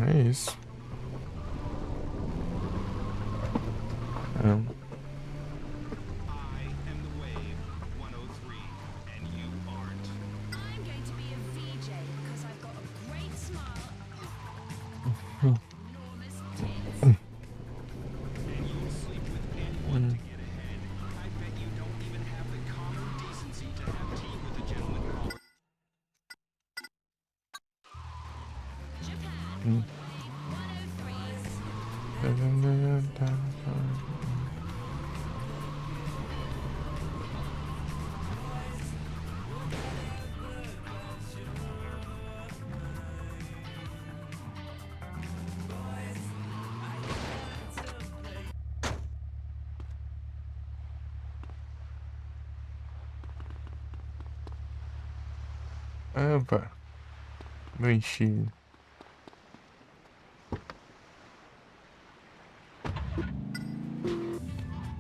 É isso. É. I'm going to be a VJ because I've got a great smile Hum, and enormous tits. And you'll sleep with anyone to get ahead. I bet you don't even have the common decency to have tea with a gentleman caller. Japan hum. on Wave 103. Opa, meu enchido.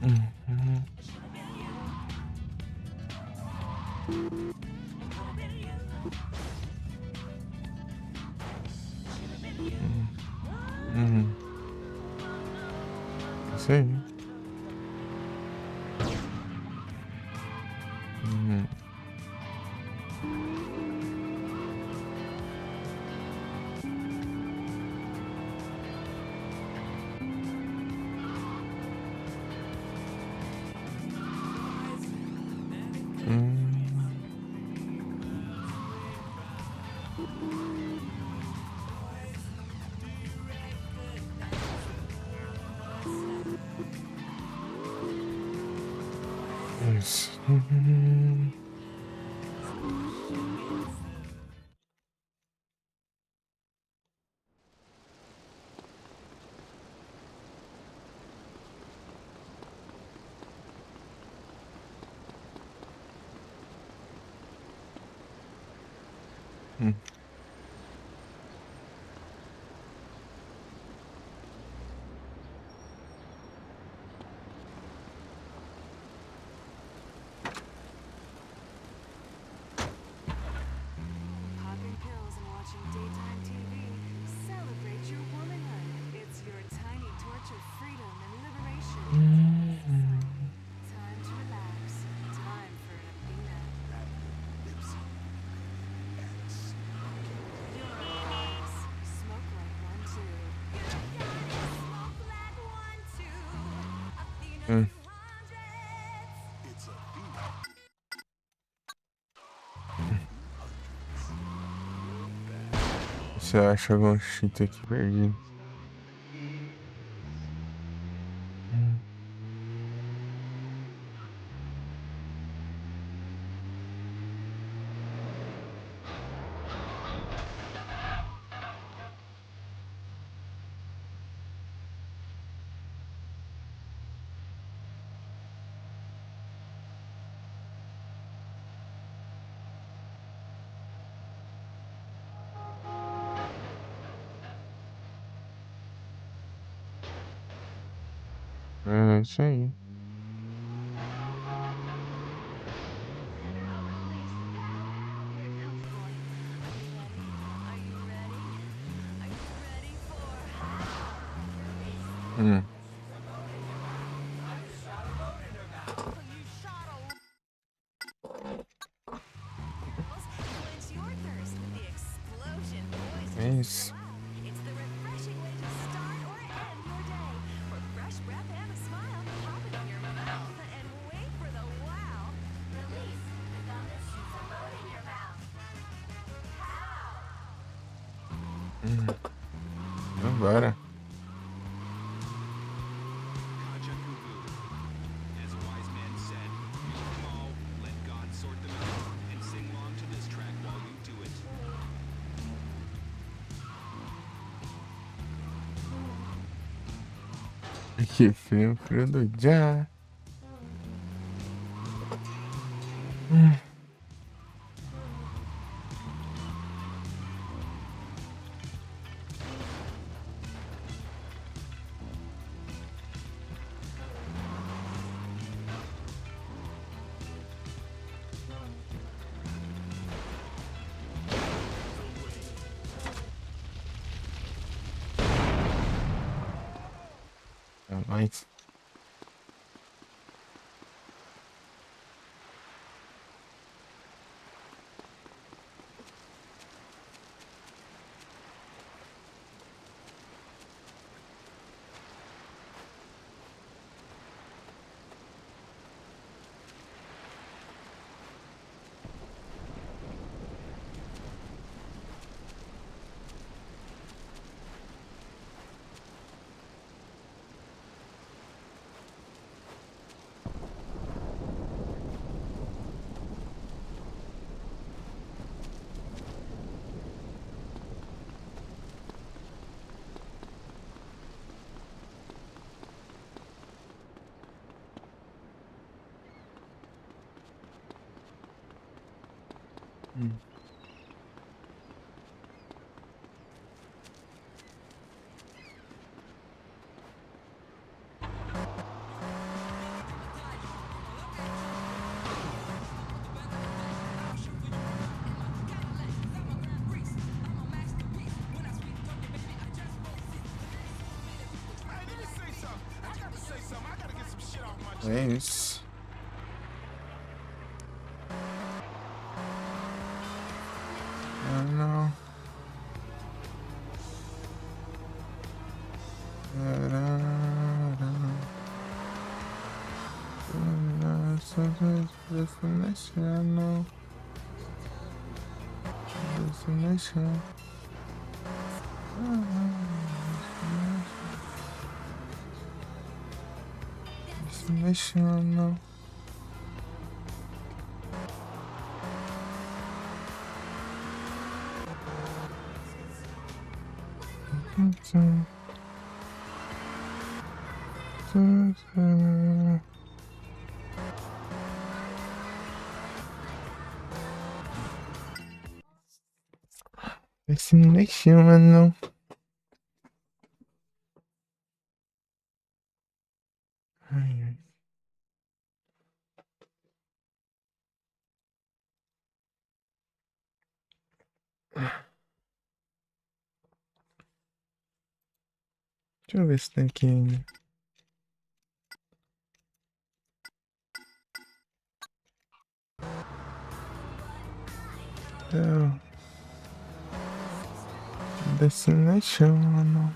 Uhum. Uhum. Isso aí. Uhum. Hum. Isso. Uhum. Hum. Popping pills and watching daytime TV. Celebrate your womanhood. It's your tiny torch of freedom and liberation. Time to relax. Time for an Athena. You're a goddess. Smoke like one too. Smoke like one too. Athena Hum. 200. Você acha algum cheat aqui perdido? É isso aí. Hum. Quench your thirst with the explosion voice. É isso. It's the refreshing way to start or end your day. For fresh breath and a smile, pop it in your mouth and wait for the wow. Release the gum that shoots a load in your mouth. Agora. Kajakubu. As a wise man said, you them all, let God sort them out, and sing along to this track while you do it. Que frio, frio do já. Nice. Nice. I don't know. Destination. Destination. Destination. Destination. I was thinking. Oh. Destination.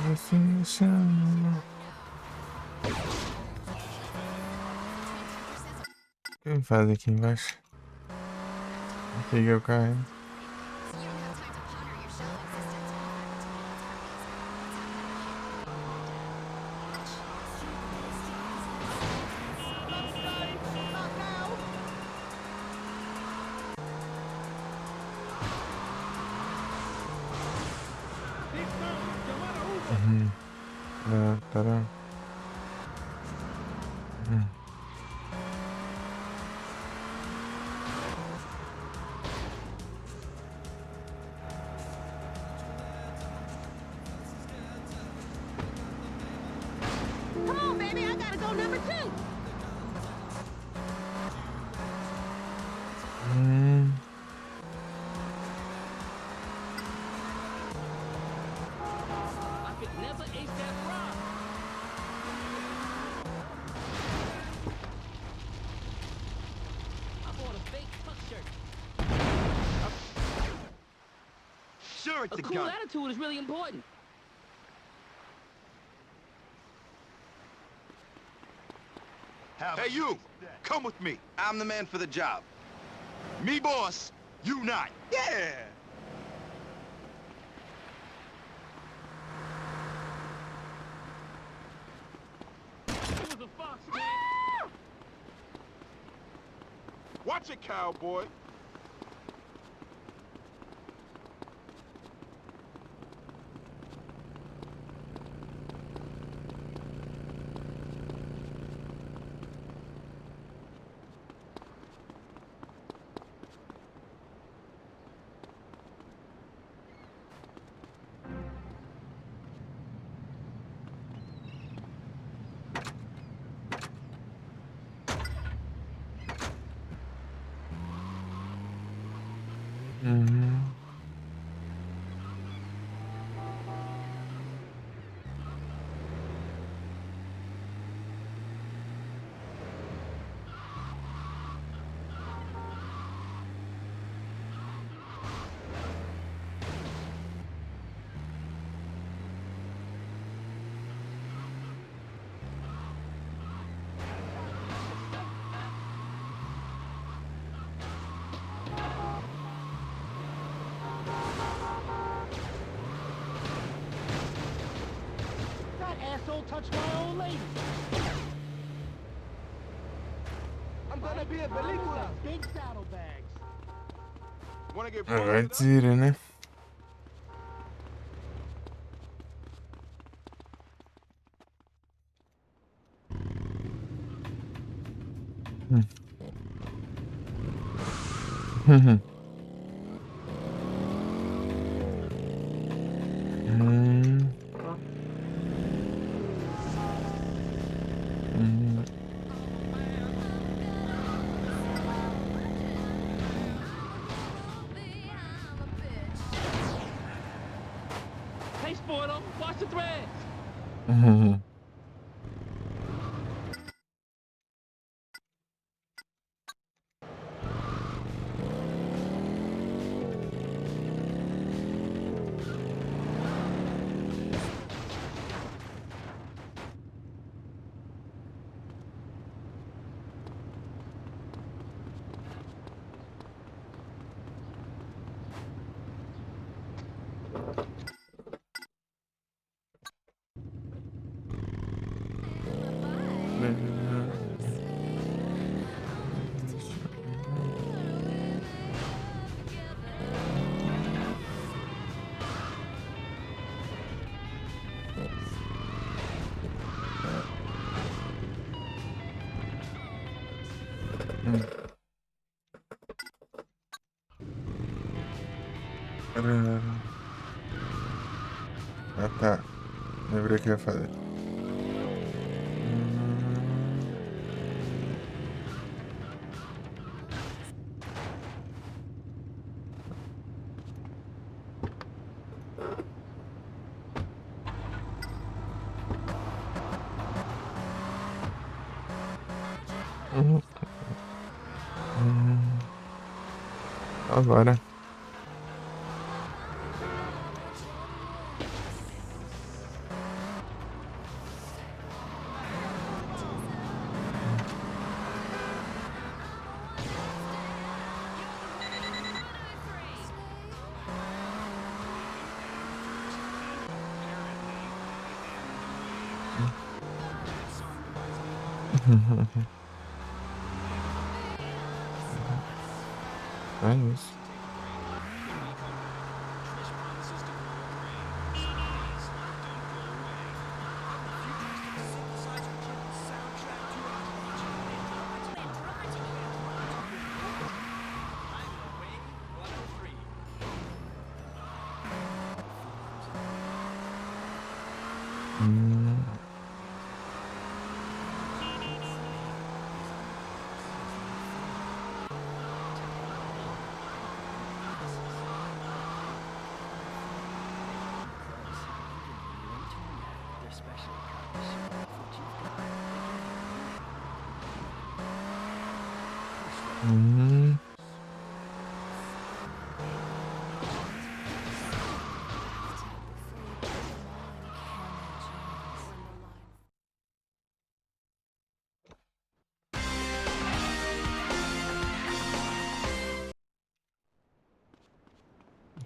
Destination. O que eu faço aqui embaixo? Peguei o carro. Tá. Come on, baby, I gotta go number 2. I could never ace that rock. I bought a fake tuck shirt. Sure, it's A a cool gun. attitude is really important. Hey, you! Come with me. I'm the man for the job. Me boss, you not. Yeah! It was a fox, man. Watch it, cowboy. don't touch my old lady. I'm gonna be a película. Big saddlebags. Wanna get Vai posted up? dire, né? Hum. Hum. Hum. Hey, Sporto, watch the threads. Hum. Ah, tá. Lembrei o que eu ia fazer. Agora. É isso. Trish promises to grow a brain. Please, don't go away. The synthesizer took the soundtrack to our Highway 103.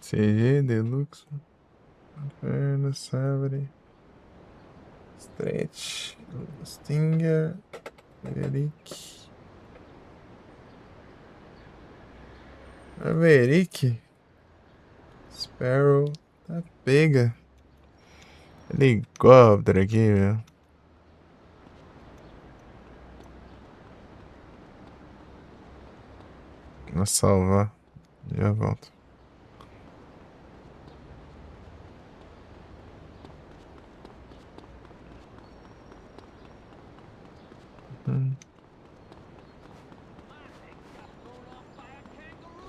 CG, Deluxe, Inferno, Sabre, Stretch, Stinger, Maverick. Maverick, Sparrow, tá pega. Helicóptero aqui, meu. Vou salvar. Já volto.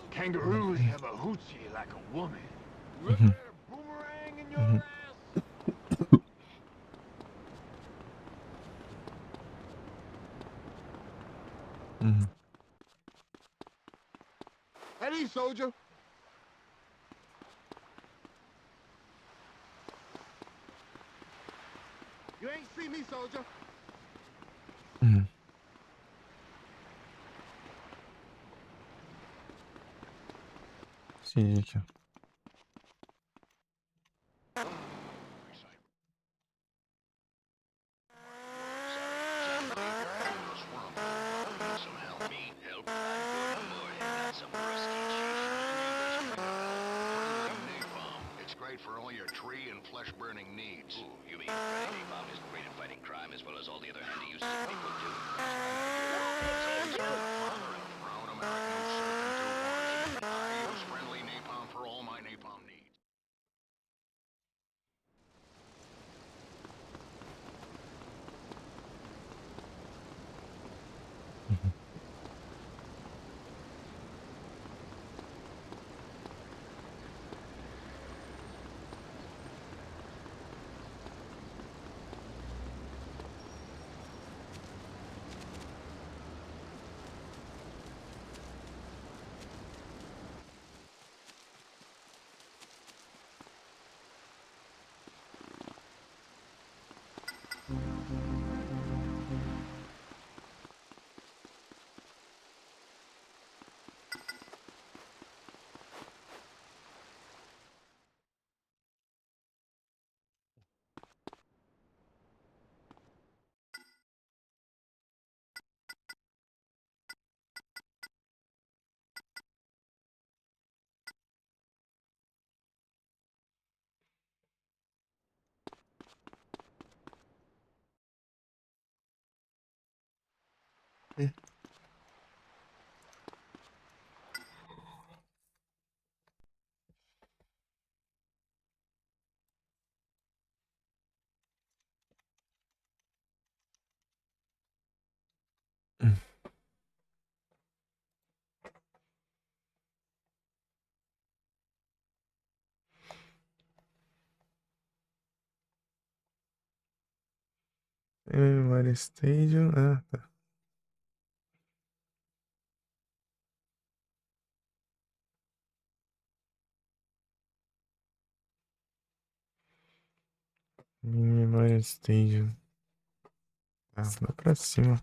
Kangaroos have a hoochie like a woman. Ready to boomerang in your ass? Eddie, soldier. You ain't see me, soldier. CG aqui, ó. right for all your tree and flesh-burning needs. Ooh, you mean Freddy Napalm is great at fighting crime as well as all the other handy uses that people do? Proud American who's serving 2 wars. I use friendly napalm for all my napalm needs. Yeah. Everybody Stadium. Ah, tá. Memória Stadium. Tá, vai pra cima.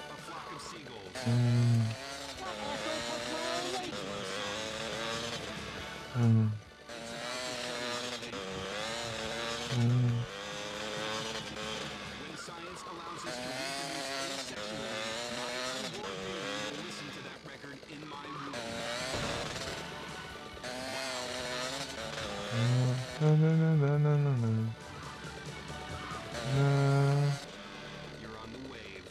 A flock of seagulls. When science allows us to reproduce asexually, my unborn baby will listen to that record in my womb. You're on the wave.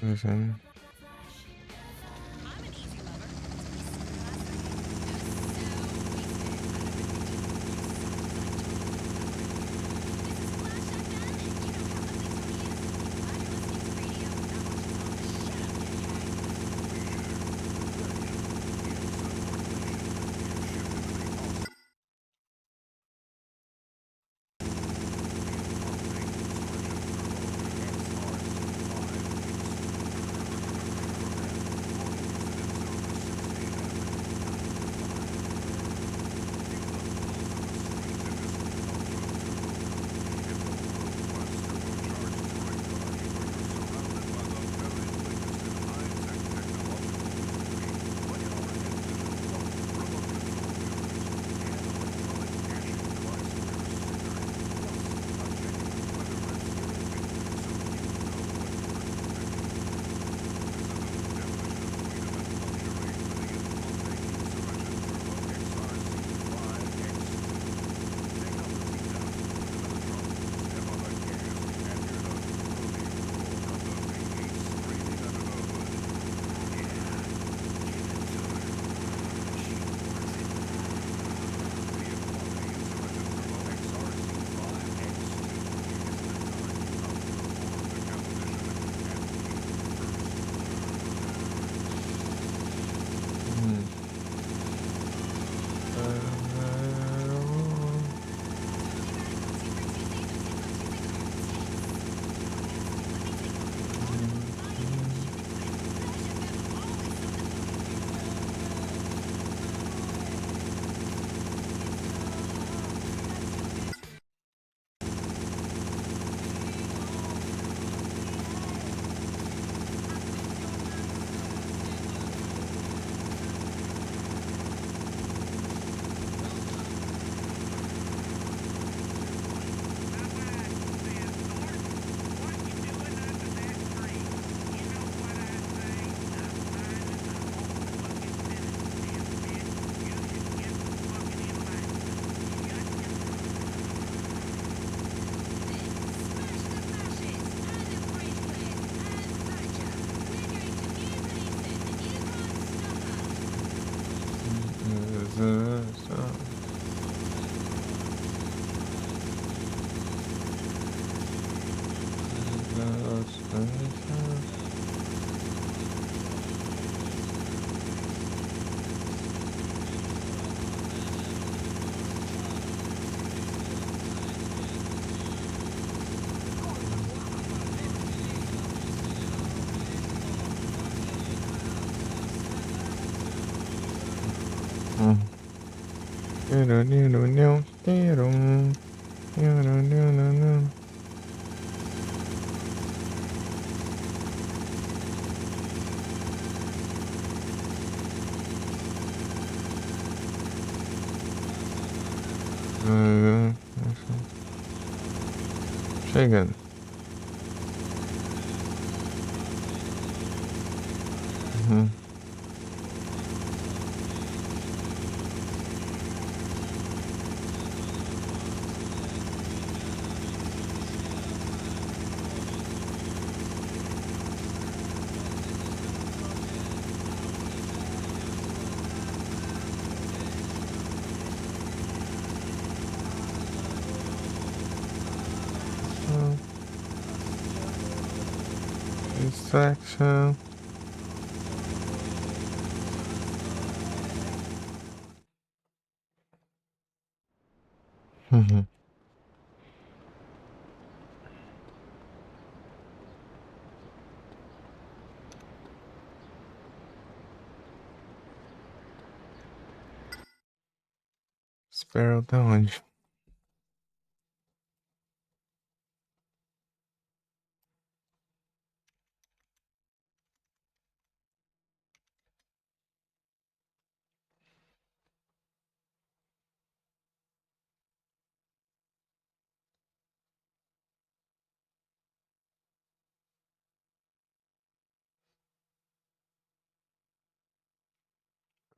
Listen. I'm an easy lover. 최근 distraction. Sparrow da onde?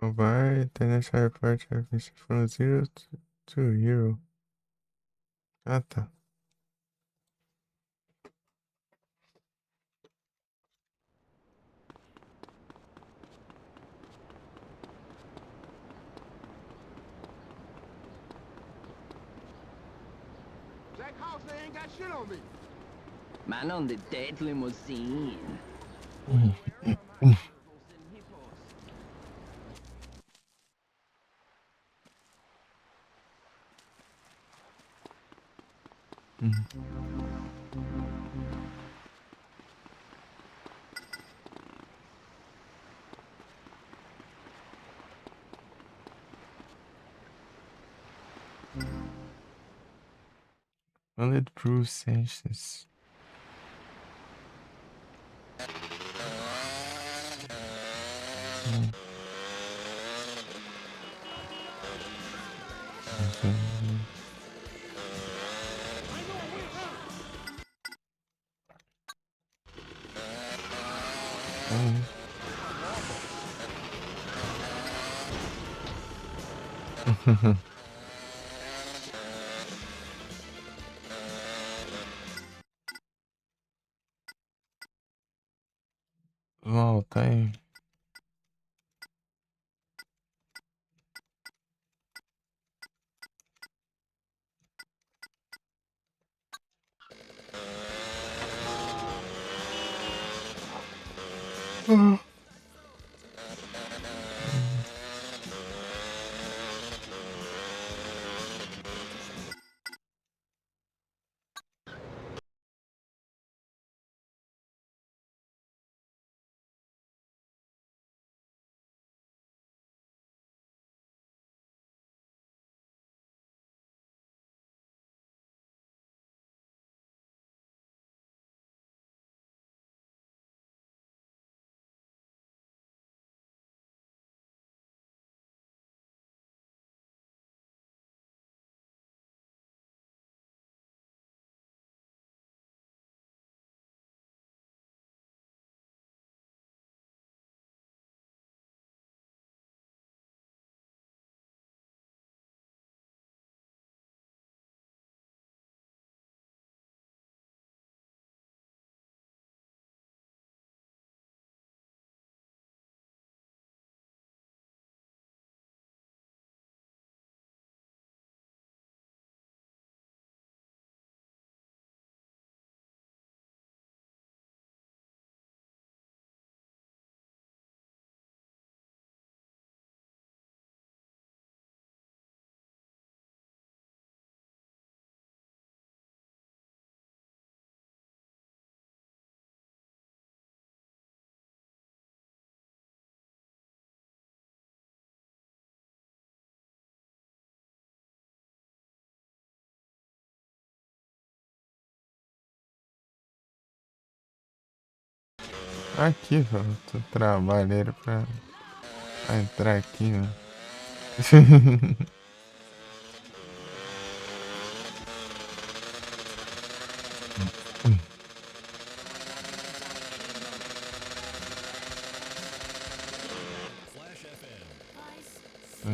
Vai, internet report from 0 to hero. Ah, tá. Jack Hawson ain't got shit on me. Man on the dead limousine. Bulletproof Sanchez. Volta aí. Aqui, falta trabalheiro pra entrar aqui, né?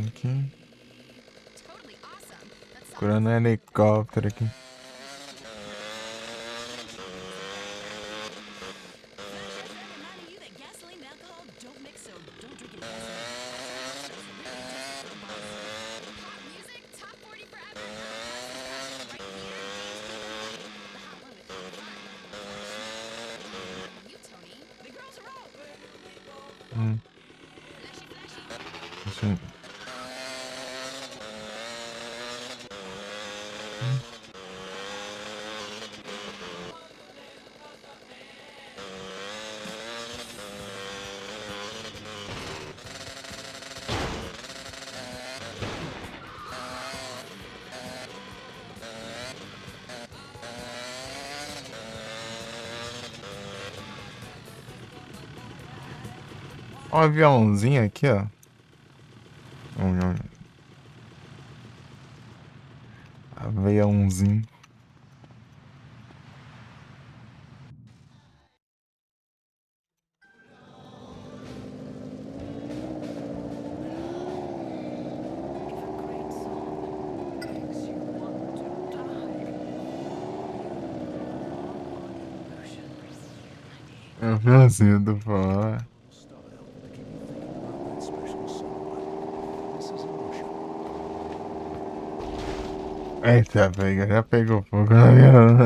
Aqui. Totally awesome. That's Procurando um helicóptero aqui. Flash FM reminding you that gasoline and alcohol don't mix, so don't drink and gasoline. pop music, top 40 forever. Right here, the hot one with all the fun. You, Tony. The girls are all. Flashy, flashy. Assim. Ó, um aviãozinho aqui, ó. Aviãozinho. Great song makes you want to die. Aviãozinho do forró. Eita, pega, já pegou fogo no avião.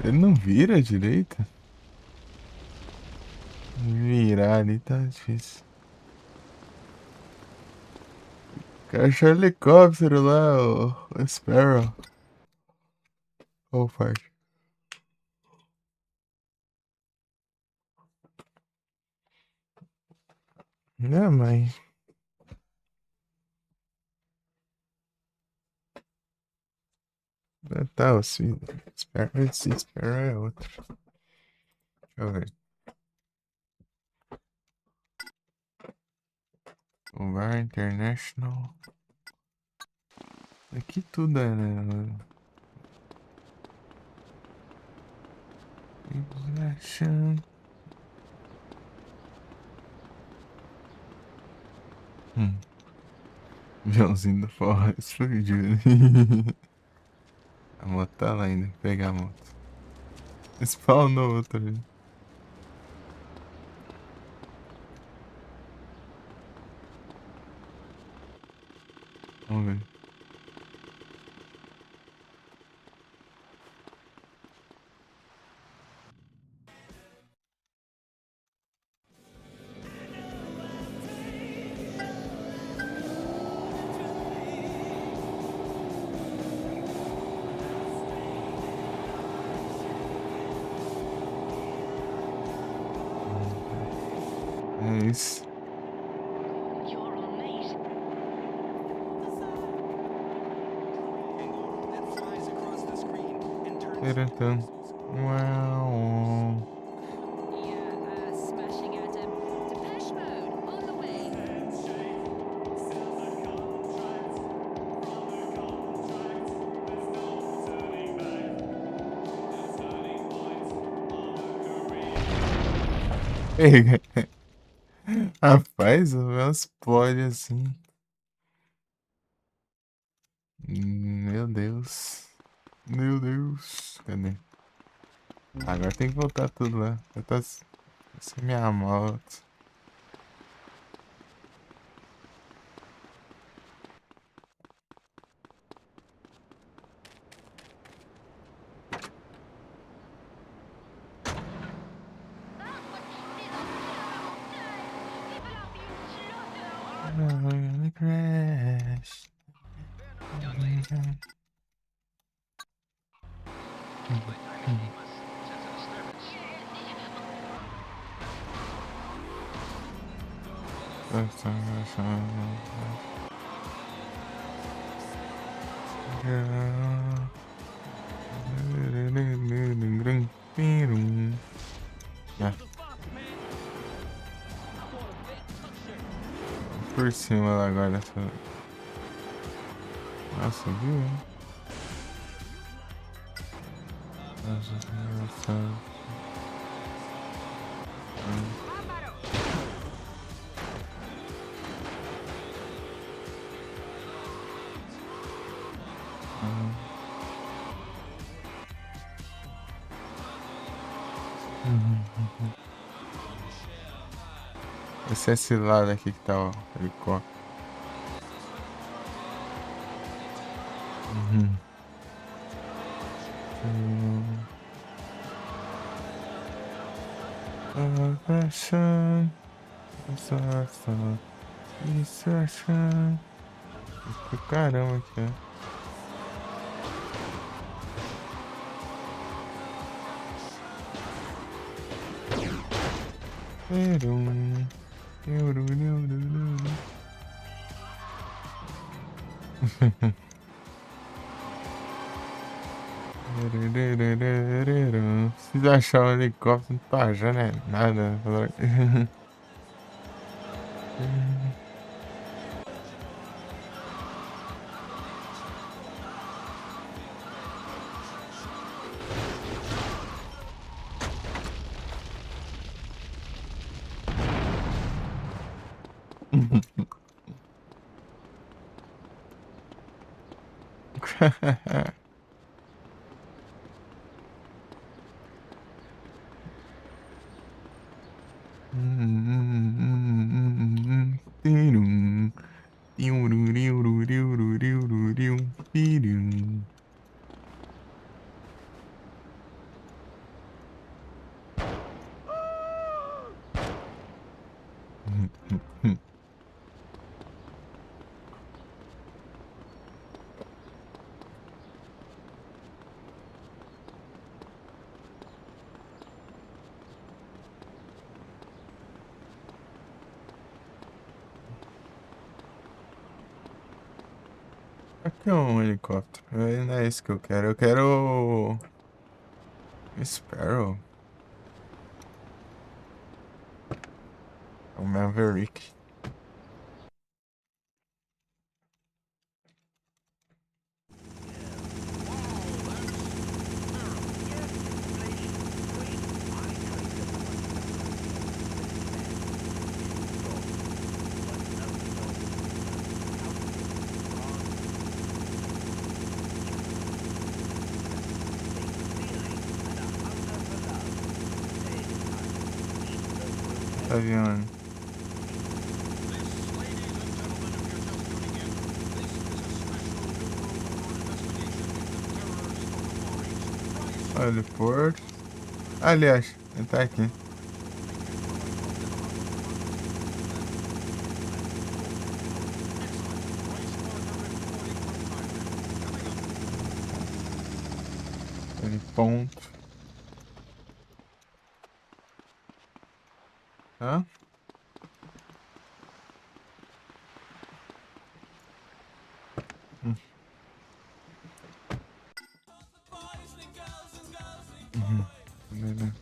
Ele não vira direito? Virar ali tá difícil. Quero achar helicóptero lá, o Sparrow. Ô, pai. Né, mãe? Tá, o Sparrow, esse Sparrow é outro. Deixa eu ver. O Bar International. Aqui tudo é, né? International. Aviãozinho do forró explodiu. A moto tá lá ainda, pegar a moto. Spawnou outro ali. Vamos ver. É isso. You're amazing. That flies across the screen and turns Tarantam. Uau. Yeah, smashing Adam. Depeche Mode, on the way. Pega. Rapaz, o avião explode assim. Meu Deus. Meu Deus. Cadê? Agora tem que voltar tudo lá. Essa é minha moto. I'm gonna crash. Young lady. But I'm in Amos. Sense of disturbance. cima lá agora. Nossa, viu? Nossa. Esse é esse lado aqui que tá o helicóptero. Isso, achando. Caramba, aqui, ó. Se achar um helicóptero, não tá achando é nada. Aqui é um helicóptero. Não é isso que eu quero. Eu quero. Sparrow. É o Maverick. Tá vendo? Olha o porto. Aliás, ele tá aqui. Ele ponto. Hã? Beleza.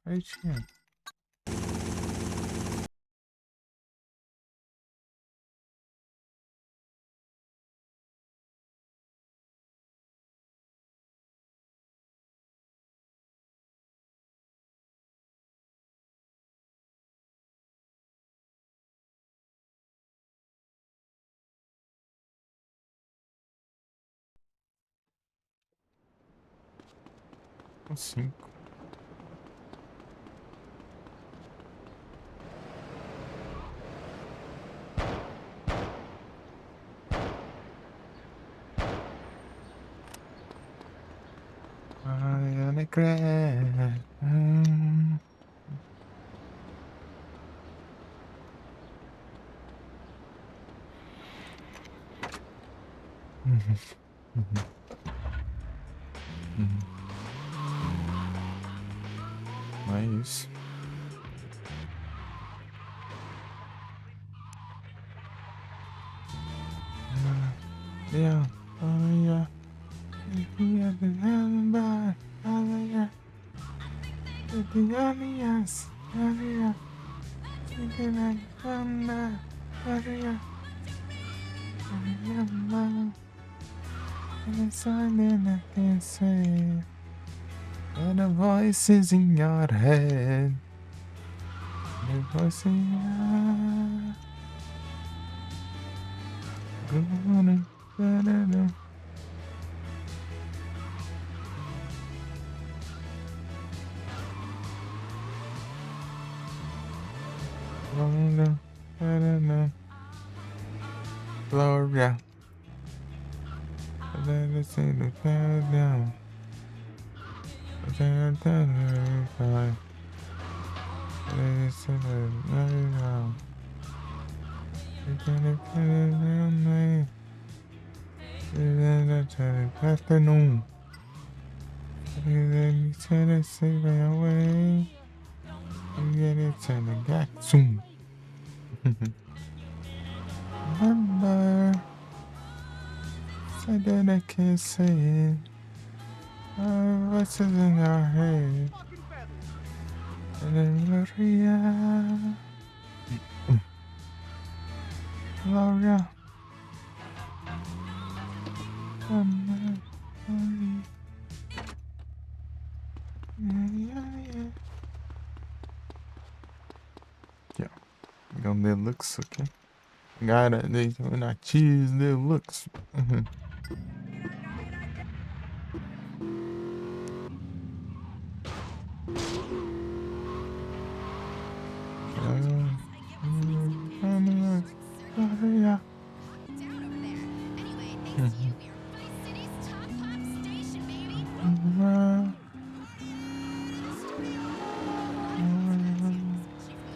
Aí tinha. Um 5. I am a crack. Não é isso. Yeah. Yeah. Yeah. Yeah. Yes. Yeah. It's something I can say. And the voices in your head. The voice in your head. Gloria. Let us see the countdown. Let us see the countdown. We're gonna put it down there. We're gonna afternoon. We're gonna see my way. We're gonna turn the back soon. Remember, said that I can't say it. Our voices in our head. And then Gloria. Gloria. Yeah, on their looks, okay. Got it. They when I choose their looks. Yeah. Down over there. Anyway, thanks to you, we are Vice City's top pop station, baby. Especially from the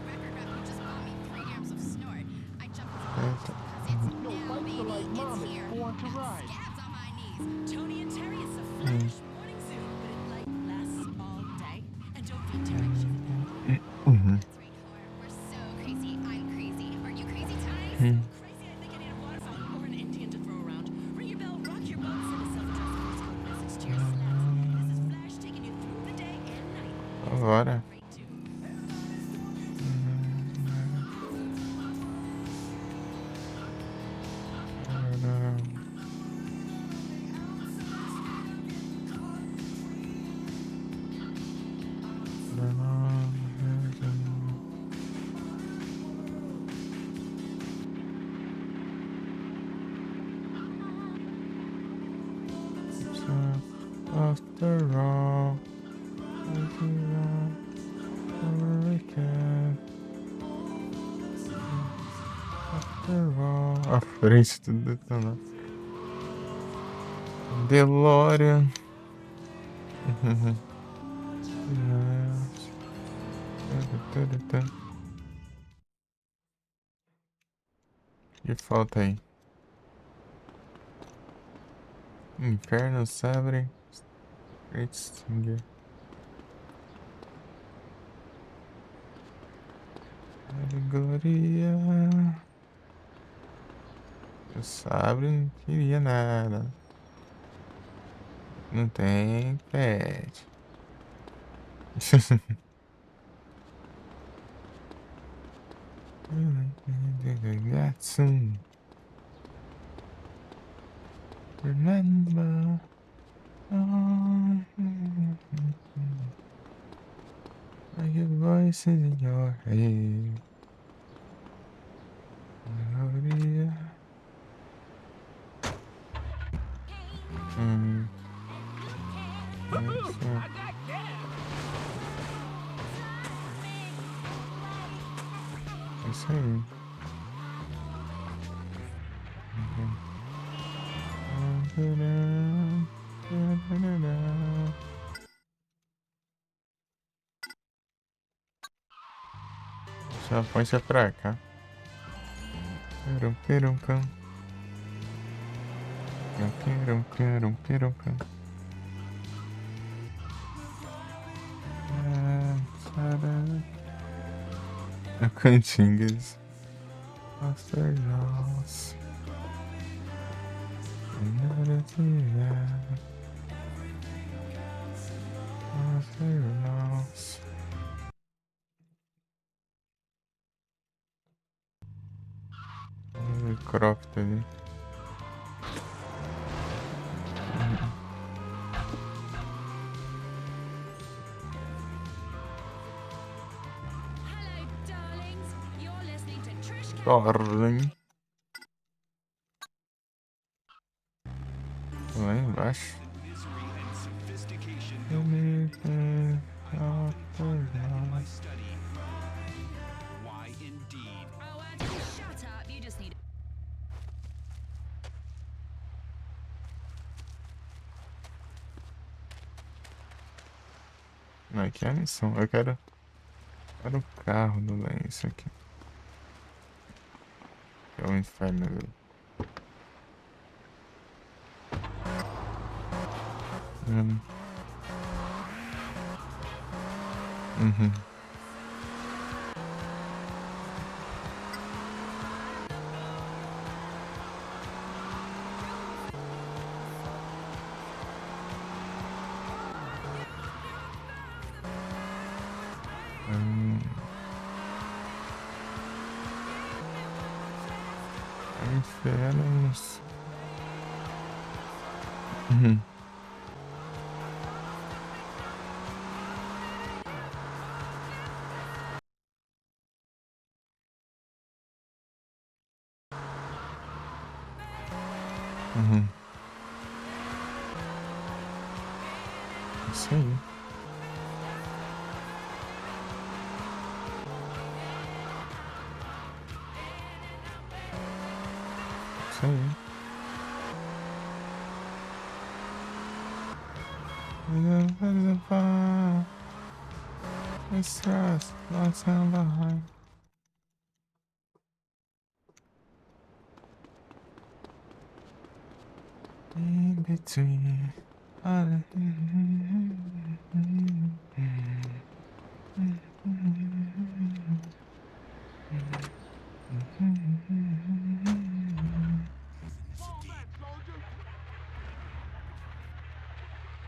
record rep who just bought me 3 grams of snort. I jumped into the because it's now, baby. It's here. Got scabs on my knees. Tony and Terry, it's a flash morning Zoom, but it like lasts all day. And don't feed Terry sugar. That's right, whore. We're so crazy. I'm crazy. Are you crazy, Ty? Crazy, I think I need a water fountain or an Indian to throw around. Ring your bell, rock your boat, send a self-addressed voice code message to your slabs. This is Flash taking you through the day and night. Agora. Great too. After all, à frente do detonado. DeLorean. Que falta aí? Inferno Sabre. Great Stinger. Alegoria. O Sabre não queria nada. Não tem pet. Gatsun. Remember. I hear voices in your head. Gloria. Isso aí. Já põe você pra cá. Perum, pam. Perum. Cantingas. After loss. Croft ali. Hello, darlings. You're listening to Trish K. Darling. Lá embaixo. Misery and sophistication my study. Why indeed? Oh, shut up. You just need. Não, aqui é a missão. Eu quero o carro do Lance aqui. Que é o inferno dele. Uhum. Infernos. Uhum. Uhum. Isso aí. Isso aí. It's just lost and behind. In between.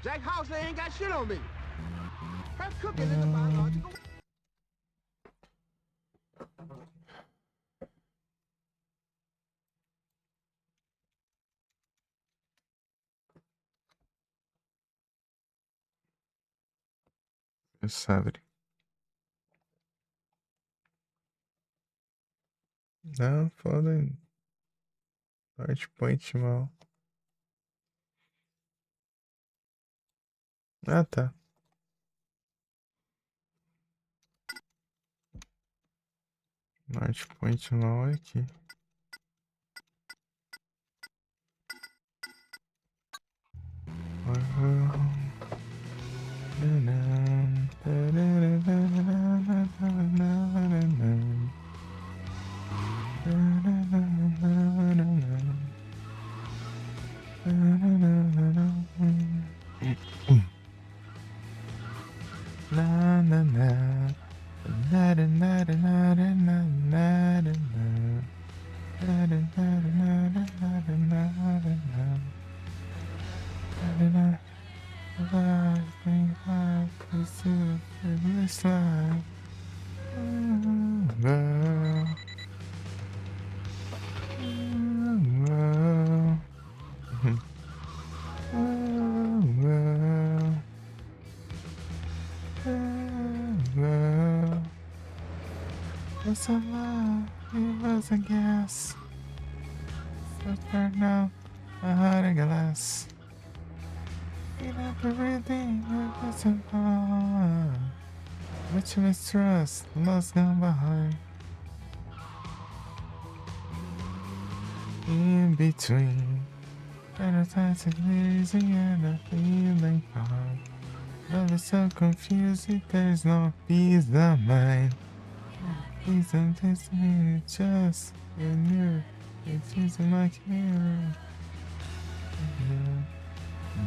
Jack Hauser ain't got shit on me. Press cooking in the biological. Sabe? Não, foda. North Point mal. Ah, tá. North Point mal é aqui. It's a lie, it wasn't gas. But right now, I had a glass. You never really was a lie. But you mistrust, lost gone behind. In between, better times and easy and a feeling hard. Love is so confusing, there's no peace of mind. Please don't taste me, just when you're confusing my care.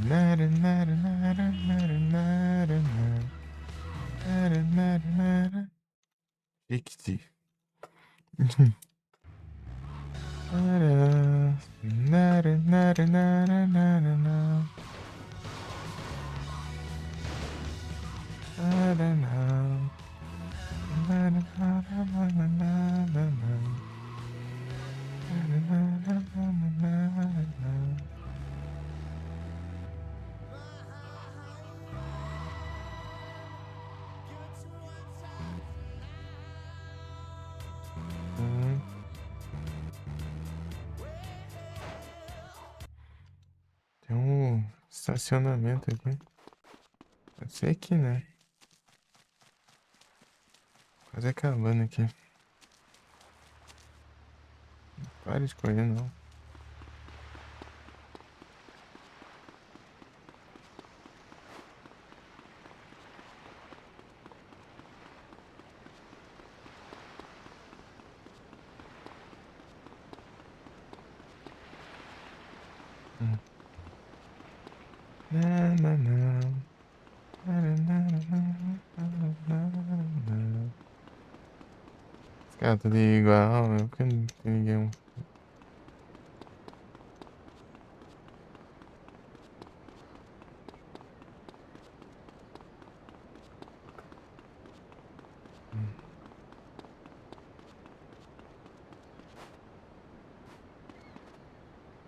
Nada, nada, nada, nada, nada, nada, nada, nada. Ficti. Nara, nara, nara, nara, nara. Nara, nara. Nara, nara, nara, nara, nara. Nara, nara, nara, nara, nara. Tem um estacionamento aqui. Pode ser aqui, né? Quase acabando aqui. Não pare de correr, não. Na, na, na. Na, na, na, na, na, na. Os caras tudo igual, meu. Porque não tem ninguém.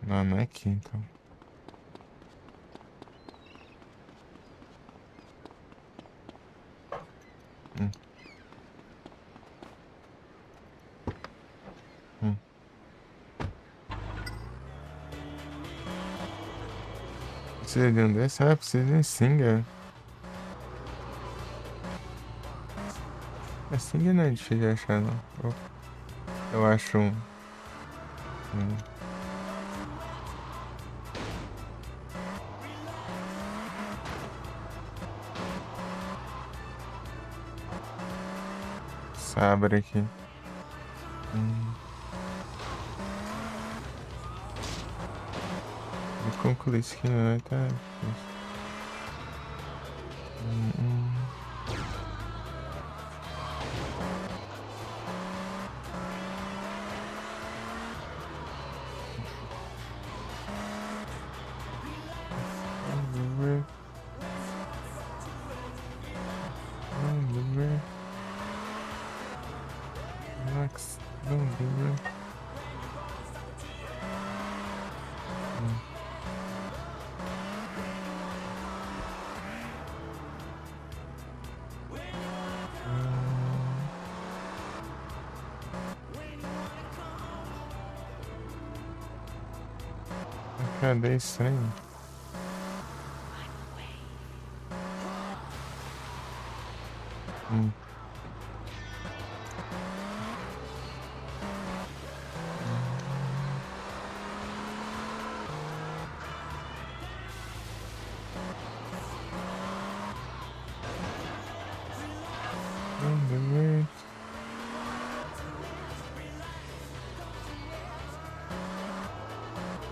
Não, não é aqui, então. Precisa de um desse? Ah, precisa de um Singer. A Singer não é difícil de achar, não. Eu acho um. Sabre aqui. Vou concluir isso aqui, não, tá? Relax, don't do it. Cadê isso aí?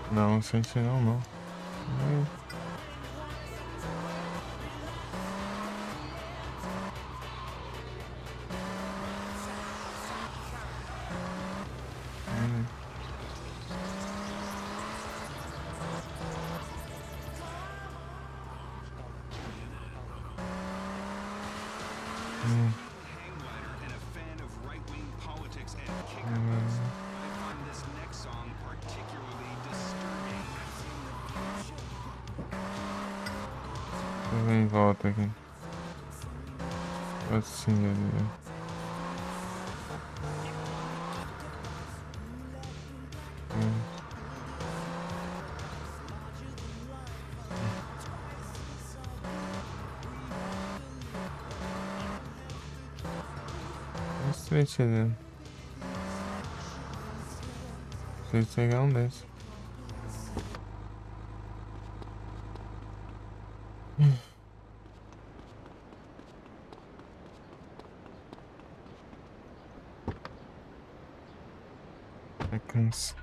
Não, sentinel não. Hang glider and a fan of right-wing politics and kickers. I find this next song particularly disturbing. Eu vou em volta aqui. Assim, ali. Straight ali. Preciso pegar um desses. É cansa.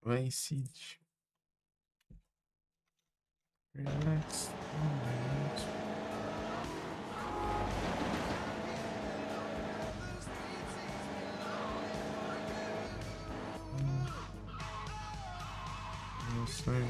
Vai, Cid. Relax. Não sei.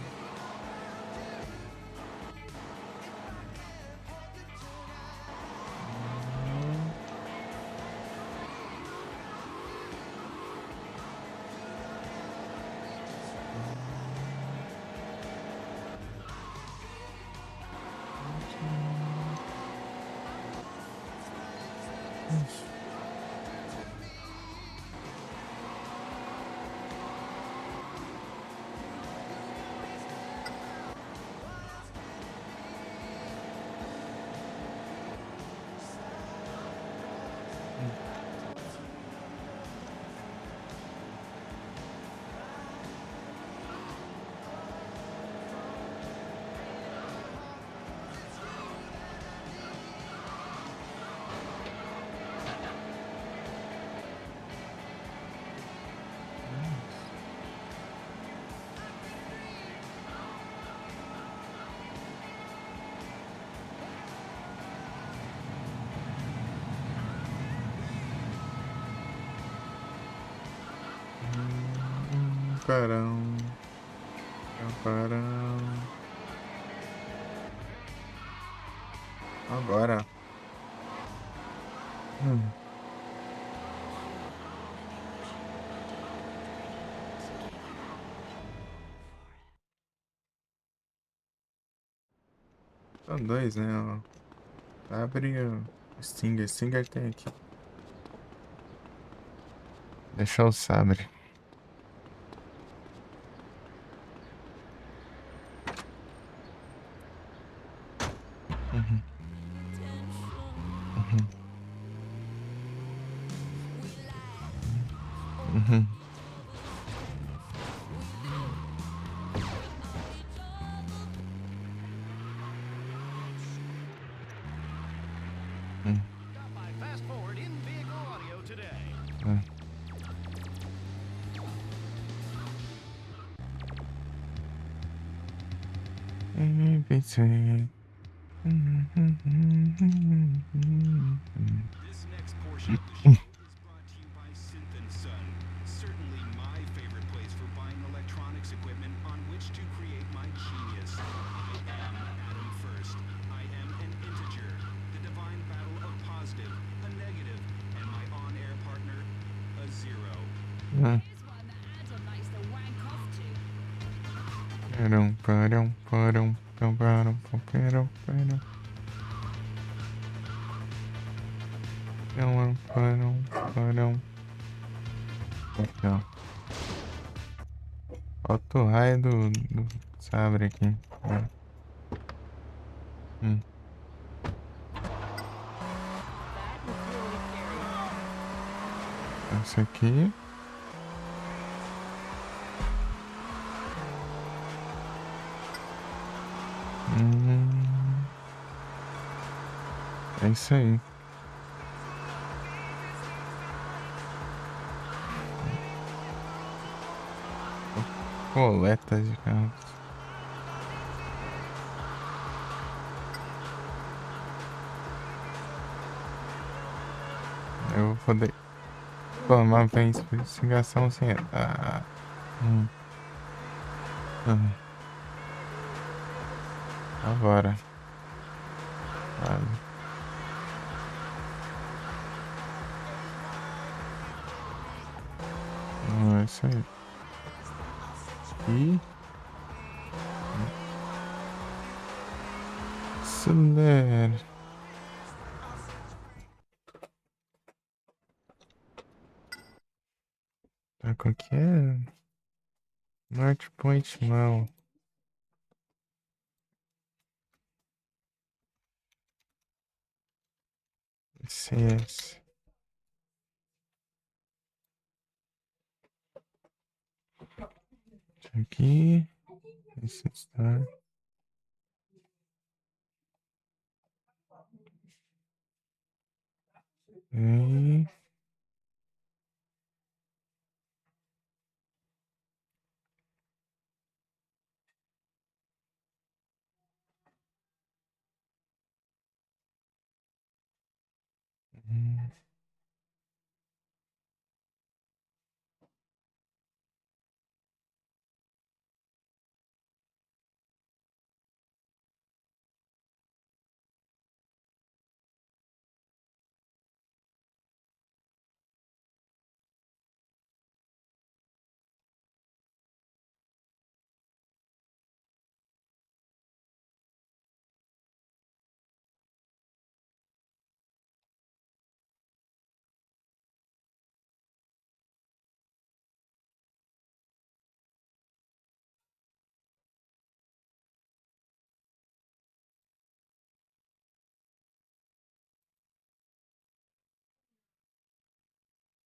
Parão. Parão. Agora. São dois, né? Ó. Abre o Stinger. Stinger tem aqui. Deixar o sabre. Stop by Fast Forward in-vehicle audio today. Between. This next portion of the show is brought to you by Synth & Son. Certainly my favorite place for buying electronics equipment on which to create my genius. I am Adam First. I am an integer, the divine battle of positive, a negative, and my on-air partner, a zero. Here's one that Adam likes to wank off to. Aqui, ó. Bota o raio do sabre aqui. Esse aqui. É isso aí. Coleta de carros. Eu vou poder tomar bem investigação sem. Agora. Vale. É isso aí. E acelera. Tá, qual que é? North Point Mall. CS. Aqui. Esse está. E...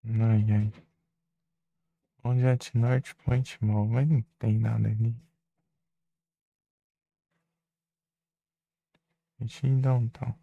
Ai, ai. Onde é North Point Mall? Mas não tem nada ali. Deixa eu ir downtown.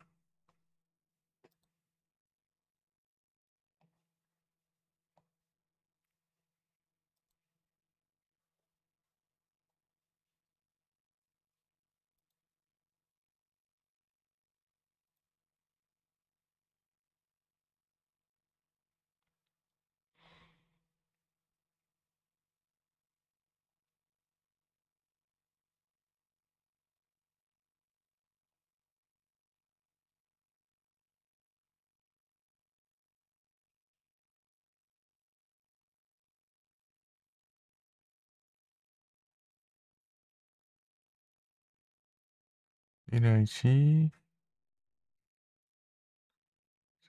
Irati.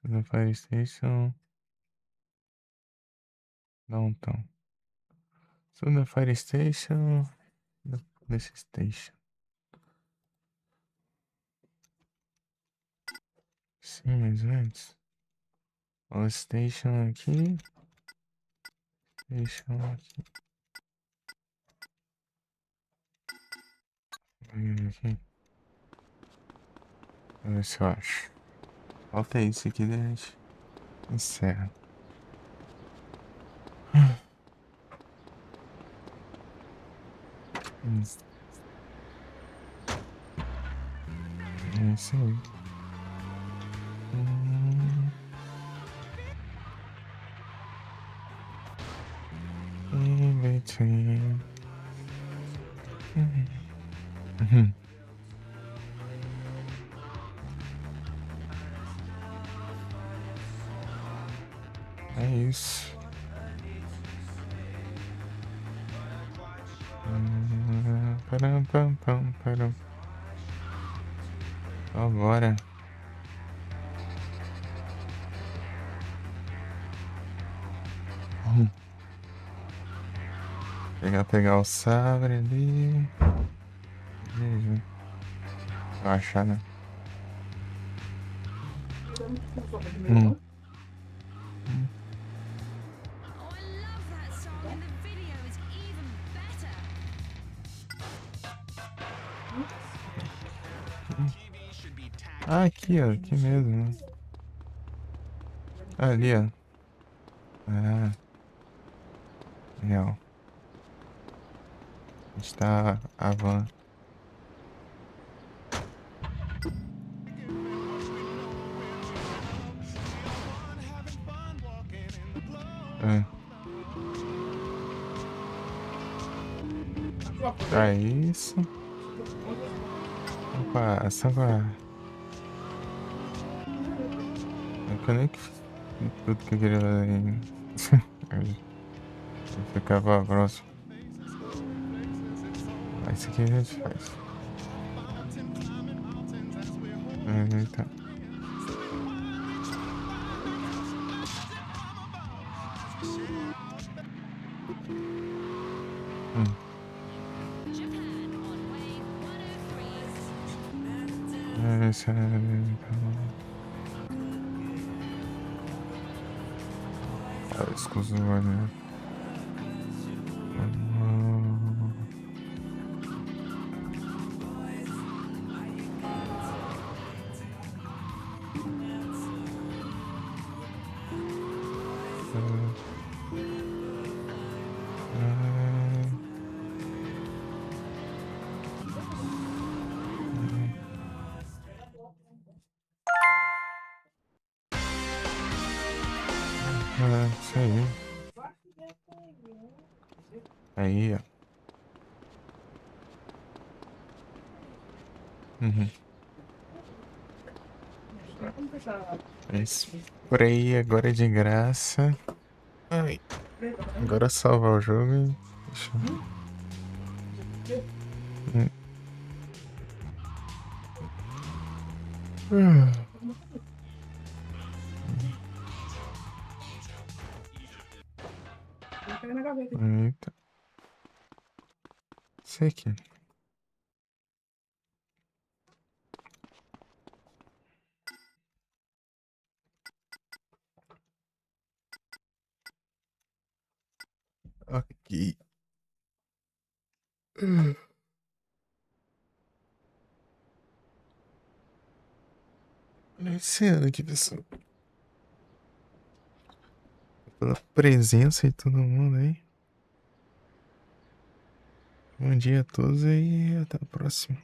The Fire Station. Downtown. So the Fire Station. The Police Station. Sim, mas antes. Ó, Station aqui. Station aqui. Aqui. Vamos ver se eu acho. Falta isso aqui, gente. Encerra. É isso aí. In between. É isso. Param, pam, pam, param. Agora. Pegar o sabre ali. Beleza. Vou achar, né? Oh, I love that song, and the video is even better. TV should be tagged. Ah, aqui, ó. Aqui mesmo. Ali, ó. Ah. Real. Está a van. É. Pra isso. Opa, só pra... Eu nem que tudo que eu queria fazer. Ficar pra próxima. Isso aqui a gente faz. Eita. Japan on wave 103. Essa é exclusiva, né? isso aí. Aí, ó. Spray agora é de graça. Ai. Agora salvar o jogo e. Deixa Eita. Isso aqui. Ok. Olha esse ano aqui, pessoal. Pela presença de todo mundo aí. Bom dia a todos e até a próxima.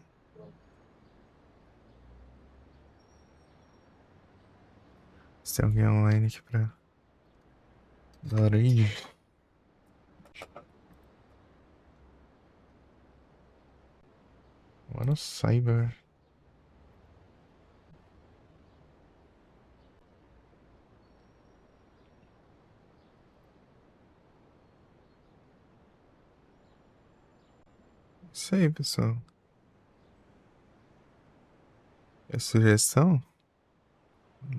Se tem alguém online aqui pra dar raid. Mano, Cyber. Isso aí, pessoal. É sugestão?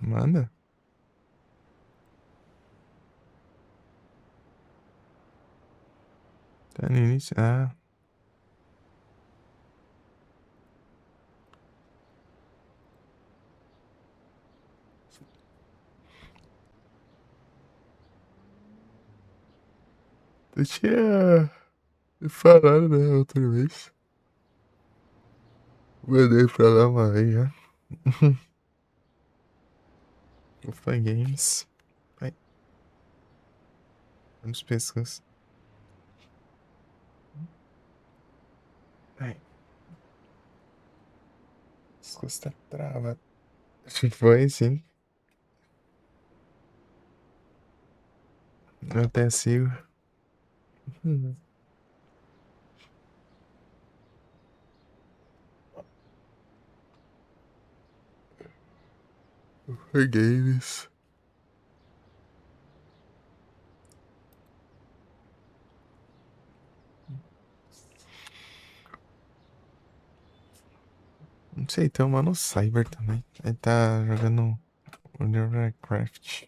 Manda. Tá no início. Ah. Eu tinha falado, né, outra vez. Mandei pra lá uma vez já. Ufa Games. Ai. Vamos pescoço. Ai. Pescoço tá travado. Acho que foi, sim. Eu até sigo. Ufa Games. Não sei, tem um mano Cyber também. Ele tá jogando World of Warcraft.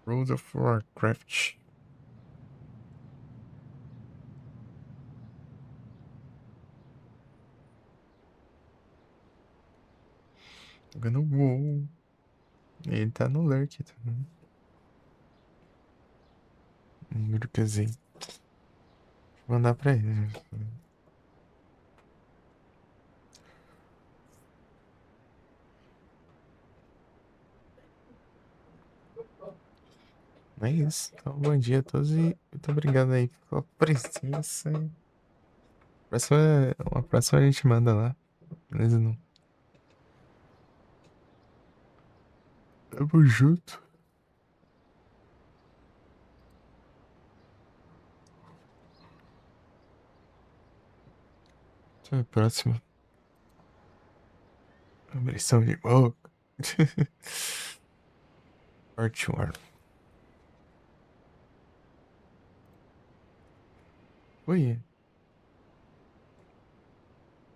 World of Warcraft. Jogando WoW. Ele tá no Lurk também. Um Lurkzinho. Vou mandar pra ele. É isso. Então, bom dia a todos e muito obrigado aí pela presença. Uma próxima a gente manda lá. Beleza? Não? Tamo junto. Até a próxima. Abrição de boca. Part 1. Oi.